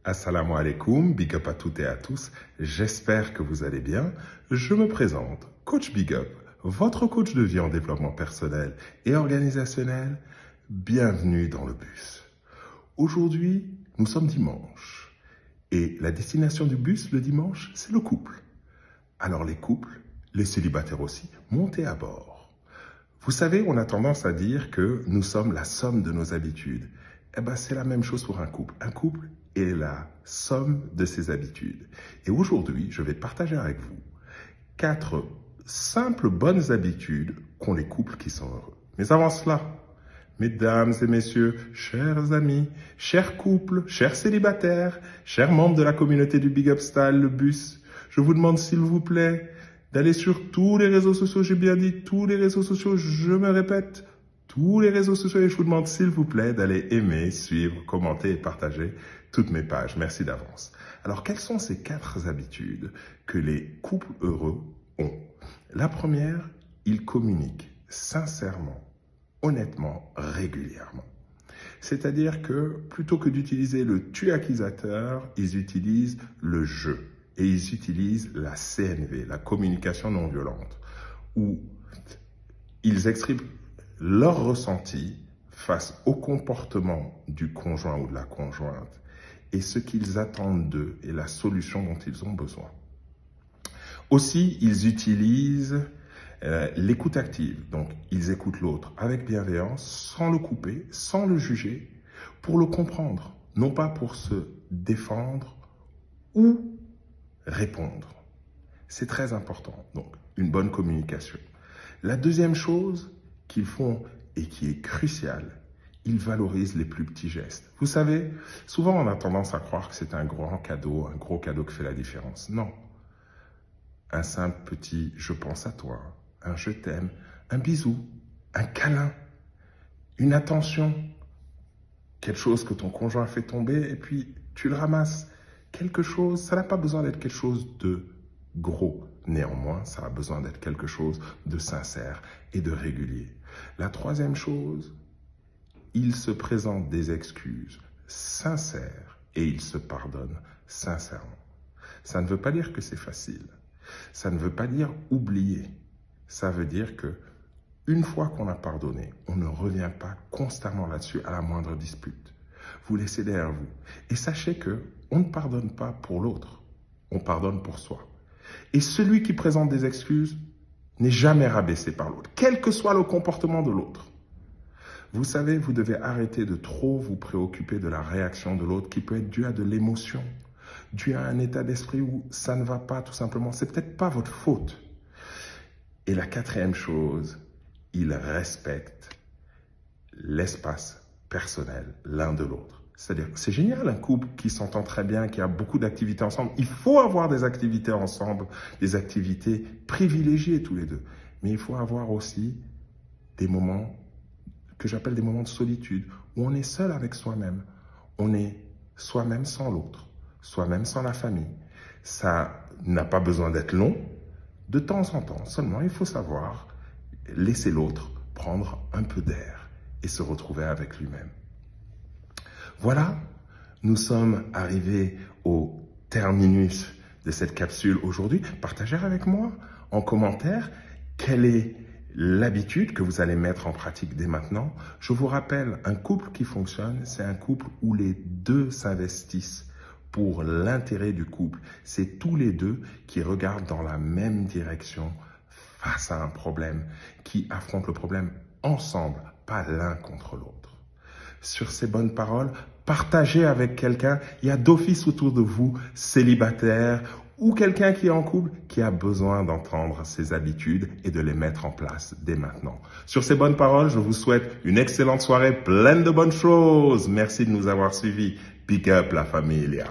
Assalamu alaikum, big up à toutes et à tous, j'espère que vous allez bien. Je me présente, Coach Big Up, votre coach de vie en développement personnel et organisationnel. Bienvenue dans le bus. Aujourd'hui, nous sommes dimanche et la destination du bus le dimanche, c'est le couple. Alors les couples, les célibataires aussi, montez à bord. Vous savez, on a tendance à dire que nous sommes la somme de nos habitudes. Eh bien, c'est la même chose pour un couple. Un couple est la somme de ses habitudes. Et aujourd'hui, je vais partager avec vous 4 simples bonnes habitudes qu'ont les couples qui sont heureux. Mais avant cela, mesdames et messieurs, chers amis, chers couples, chers célibataires, chers membres de la communauté du Big Up Style, le bus, je vous demande s'il vous plaît d'aller sur tous les réseaux sociaux, j'ai bien dit tous les réseaux sociaux, je me répète, tous les réseaux sociaux, et je vous demande s'il vous plaît d'aller aimer, suivre, commenter et partager toutes mes pages. Merci d'avance. Alors, quelles sont ces 4 habitudes que les couples heureux ont? La première, ils communiquent sincèrement, honnêtement, régulièrement. C'est-à-dire que plutôt que d'utiliser le tu-accusateur, ils utilisent le je. Et ils utilisent la CNV, la communication non violente, où ils expriment leur ressenti face au comportement du conjoint ou de la conjointe et ce qu'ils attendent d'eux et la solution dont ils ont besoin. Aussi, ils utilisent l'écoute active. Donc, ils écoutent l'autre avec bienveillance, sans le couper, sans le juger, pour le comprendre, non pas pour se défendre ou répondre. C'est très important. Donc, une bonne communication. La deuxième chose qu'ils font et qui est cruciale, ils valorisent les plus petits gestes. Vous savez, souvent on a tendance à croire que c'est un grand cadeau, un gros cadeau qui fait la différence. Non. Un simple petit « je pense à toi », un « je t'aime », un bisou, un câlin, une attention, quelque chose que ton conjoint fait tomber et puis tu le ramasses. Quelque chose, ça n'a pas besoin d'être quelque chose de gros. Néanmoins, ça a besoin d'être quelque chose de sincère et de régulier. La troisième chose, ils se présentent des excuses sincères et ils se pardonnent sincèrement. Ça ne veut pas dire que c'est facile. Ça ne veut pas dire oublier. Ça veut dire que une fois qu'on a pardonné, on ne revient pas constamment là-dessus à la moindre dispute. Vous laissez derrière vous. Et sachez que on ne pardonne pas pour l'autre, on pardonne pour soi. Et celui qui présente des excuses n'est jamais rabaissé par l'autre, quel que soit le comportement de l'autre. Vous savez, vous devez arrêter de trop vous préoccuper de la réaction de l'autre qui peut être due à de l'émotion, due à un état d'esprit où ça ne va pas tout simplement. C'est peut-être pas votre faute. Et la 4e chose, ils respectent l'espace personnel l'un de l'autre. C'est-à-dire, c'est génial un couple qui s'entend très bien, qui a beaucoup d'activités ensemble. Il faut avoir des activités ensemble, des activités privilégiées tous les deux. Mais il faut avoir aussi des moments que j'appelle des moments de solitude, où on est seul avec soi-même. On est soi-même sans l'autre, soi-même sans la famille. Ça n'a pas besoin d'être long. De temps en temps, seulement, il faut savoir laisser l'autre prendre un peu d'air et se retrouver avec lui-même. Voilà, nous sommes arrivés au terminus de cette capsule aujourd'hui. Partagez avec moi en commentaire quelle est l'habitude que vous allez mettre en pratique dès maintenant. Je vous rappelle, un couple qui fonctionne, c'est un couple où les deux s'investissent pour l'intérêt du couple. C'est tous les deux qui regardent dans la même direction face à un problème, qui affrontent le problème ensemble, pas l'un contre l'autre. Sur ces bonnes paroles, partagez avec quelqu'un. Il y a d'office autour de vous, célibataire ou quelqu'un qui est en couple, qui a besoin d'entendre ces habitudes et de les mettre en place dès maintenant. Sur ces bonnes paroles, je vous souhaite une excellente soirée pleine de bonnes choses. Merci de nous avoir suivis. Pick up la familia.